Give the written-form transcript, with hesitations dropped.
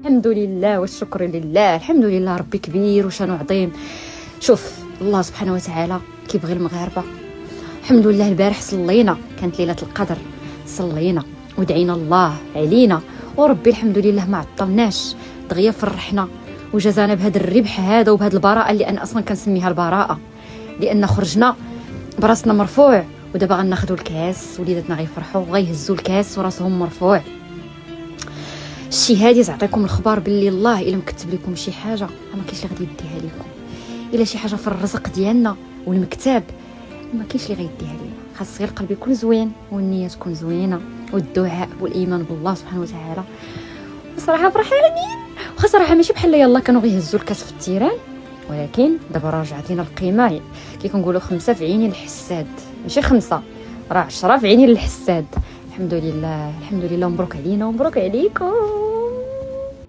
الحمد لله والشكر لله. الحمد لله ربي كبير وشانو عظيم. شوف الله سبحانه وتعالى كيبغي المغاربه. الحمد لله البارح صلينا، كانت ليله القدر، صلينا ودعينا الله علينا، وربي الحمد لله ما عطلناش، دغيا فرحنا وجزانا بهذا الربح هذا وبهذه البراءه اللي انا اصلا كنسميها البراءه، لان خرجنا براسنا مرفوع، ودابا غناخذوا الكاس، وليداتنا غيفرحوا وغيهزوا الكاس وراسهم مرفوع. الشي هادي تعطيكم الخبر باللي الله الا مكتب لكم شي حاجه ما كاينش اللي غادي يديها لكم، الا شي حاجه في الرزق ديالنا والمكتاب ما كاينش اللي غيديها لينا. خاص غير القلب يكون زوين والنيه تكون زوينه والدعاء والايمان بالله سبحانه وتعالى. بصراحه فرحانين، وخا صراحه ماشي بحال يلا كانوا غيهزوا الكاس في التيران، ولكن دابا رجعت لينا القيمه، كي كنقولوا 5 في عين الحساد، ماشي 5 راه 10 في عين الحساد. الحمد لله الحمد لله، مبروك علينا ومبروك عليكم.